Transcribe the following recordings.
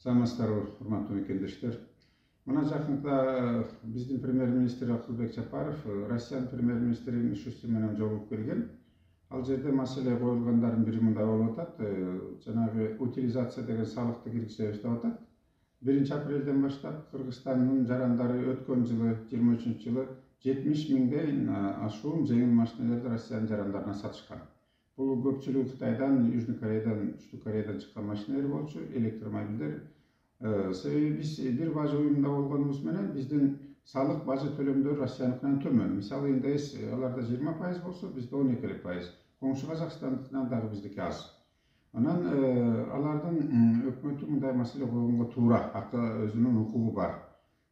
Саламатсыздарбы, урматтуу мекендештер. Мына жакында биздин премьер-министр Акылбек Жапаров Россиянын премьер-министри Мишустин менен жолугуп келген. Ал жерде маселе коюлгандардын бири мындай болуп атат. Жанагы утилизация деген салыкты киргизебиз деп атат. 1-апрелден баштап Кыргызстандын жарандары өткөн жылы 23-жылы 70 миңден ашуун жеңил машинелерди Россиянын жарандарына сатышкан. Бул көпчүлүгү Кытайдан, Южный Кореядан, Түштүк Кореядан чыккан машинелер болчу, электромобилдер. Себеби биз бир бажы уюмунда болгонубуз менен биздин салык бажы төлөмдөр Россияныкынан төмөн. Мисалы НДС аларда 20% болсо, бизде 12%. Коңшу Казакстандыкынан дагы биздики аз. Анан алардын өкмөтү мындай маселе койгонго туура, өзүнүн укугу бар.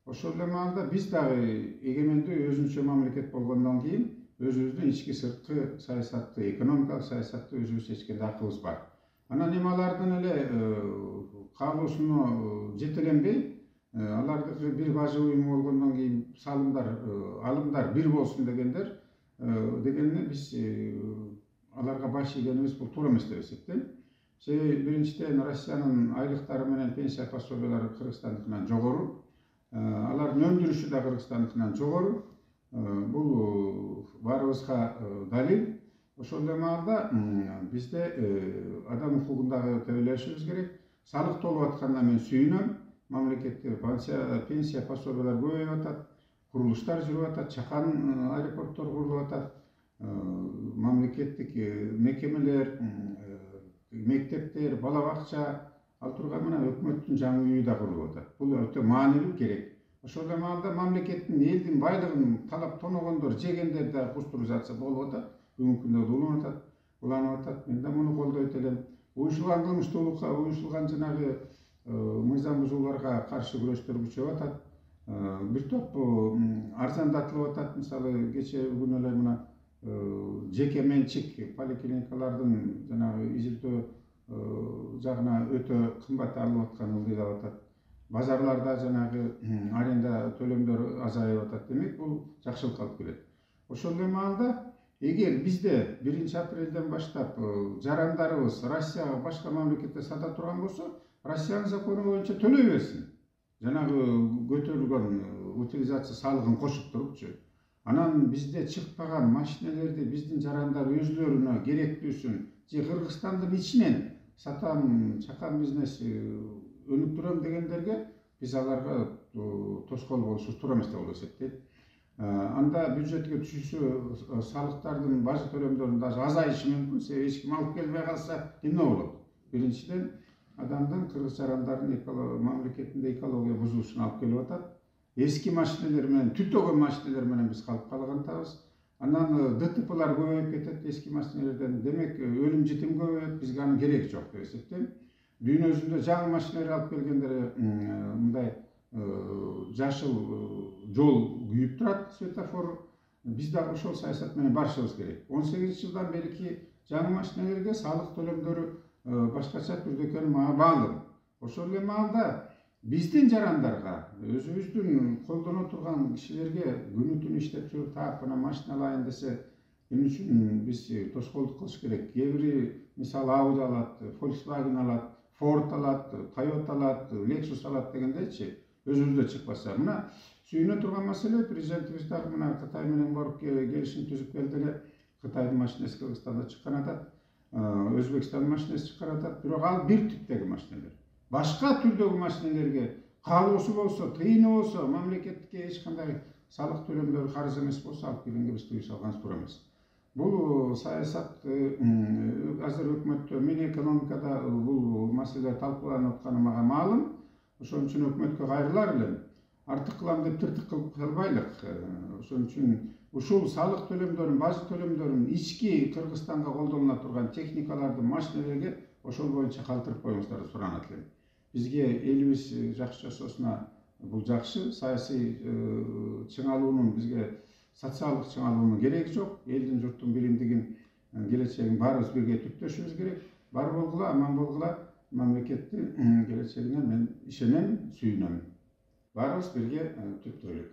Ошол эле маалда биз дагы эгемендүү өзүнчө мамлекет болгондон кийин өзүбүздүн ички сырткы саясатты, экономикалык саясатты өзүбүз чечкенде акыбыз бар. Анан эми алардын эле каалоосуна жетеленбей, алардыкы бир бажы уюму болгондон кийин алымдар бир болсун дегенне биз аларга баш ийгенибиз бул туура эмес деп эсептейм. Себеби биринчиден Россиянын айлыктары менен пенсия пособиялары Кыргызстандыкынан жогору, алардын өндүрүшү да Кыргызстандыкынан жогору. Бул баарыбызга далил. Ошол эле маалда бизде адам укугундагы тебелешибиз керек. Салык толуп атканына мен сүйүнөм. Мамлекетте пенсия пособиялар көбөйүп атат, курулуштар жүрүп атат, чакан аэропорттор курулуп атат, мамлекеттик мекемелер, мектептер, бала бакча, ал турган менен өкмөттүн жаңы үйү да курулуп атат. Бул өтө маанилүү, керек. Ошол эле маалда мамлекеттин, элдин байлыгын талап тоногондор, жегендер да кустуризация болуп атат. Бүгүнкү күндө уланып атат. Мен да муну колдойт элем. Уюшулган кылмыштуулукка, уюшулган жанагы мыйзам бузууларга каршы күрөштөр күчөп атат. Бир топ арзандатылып атат. Мисалы кечээ күнү эле мына жеке менчик поликлиникалардын жанагы изилдөө жагына өтө кымбат алып атканы ылдыйлап атат. Базарларда жанагы аренда төлөмдөр азайып атат. Демек, бул жакшылыкка алып келет. Ошол эле маалда эгер бизде 1-апрелден баштап жарандарыбыз Россияга башка мамлекетте сата турган болсо, Россиянын закону боюнча төлөй берсин. Жанагы көтөрүлгөн утилизация салыгын кошуп турупчу. Анан бизде чыкпаган машинелерди биздин жарандар өзлөрүнө керектүүсүн же Кыргызстандын ичинен сатам, чакан бизнес өнүктүрөм дегендерге биз аларга тоскоол болушубуз туура эмес деп эсептейт. Анда бюджетке түшүүчү салыктардын бажы төлөмдөрүнүн даже азайышы мүмкүн. Себеби эч ким алып келбей калса эмне болот? Биринчиден, адамдын, кыргыз жарандардын мамлекетинде экология бузулушуна алып келип атат. Эски машинелер менен, түтөгөн машинелер менен биз калып калгантабыз. Анан ДТПлар көбөйүп кетет эски машинелерден. Демек, өлүм житим көбөйөт, бизге анын кереги жок деп эсептейм. Дүйнө жүзүндө жаңы машинелер алып келгендер мындай жашыл жол күйүп турат, светофор. Биз дагы ошол саясат менен барышыбыз керек. 18-жылдан берки жаңы машинелерге салык төлөмдөрү башкача түрдө экени мага маалым. Ошол эле маалда биздин жарандарга, өзүбүздүн колдоно турган кишилерге күнү-түнү иштеп жүрүп таап мына машина алайын десе, эмне үчүн биз тоскоолдук кылыш керек? Кээ бири мисалы Audi алат, Volkswagen алат, Ford алат, Toyota алат, Lexus алат дегендейчи, өзүбүздө чыкпаса. Мына сүйүнө турган маселе, президентибиз дагы мына Кытай менен барып келишим түзүп келди эле. Кытайдын машинеси Кыргызстанда чыккан атат, Өзбекстандын машинеси чыккан атат. Бирок ал бир типтеги машинелер. Башка түрдөгү машинелерге каалоосу болсо, тыйыны болсо, мамлекетке эч кандай салык төлөмдөр карыз эмес болсо, алып келгенге биз тыюу салганыбыз туура эмес. Бул саясат азыр өкмөттө, Минэкономикада бул маселе талкууланып атканы мага маалым. Ошон үчүн өкмөткө кайрылар элем. Артык кылам деп тыртык кылып калбайлык. Ошон үчүн ушул салык төлөмдөрүн, бажы төлөмдөрүн ички Кыргызстанга колдонула турган техникаларды, машинелерге ошол боюнча калтырып коюңуздарды суранат элем. Бизге элибиз жакшы жашоосуна бул жакшы. Саясий чыңалуунун, бизге социалдык чыңалуунун кереги жок. Элдин, журттун биримдигин, келечегин баарыбыз бирге түптөшүбүз керек. Бар болгула, аман болгула. Мамлекеттин келечегине мен ишенем, сүйүнөм. Баарыбыз бирге түптөйлүк.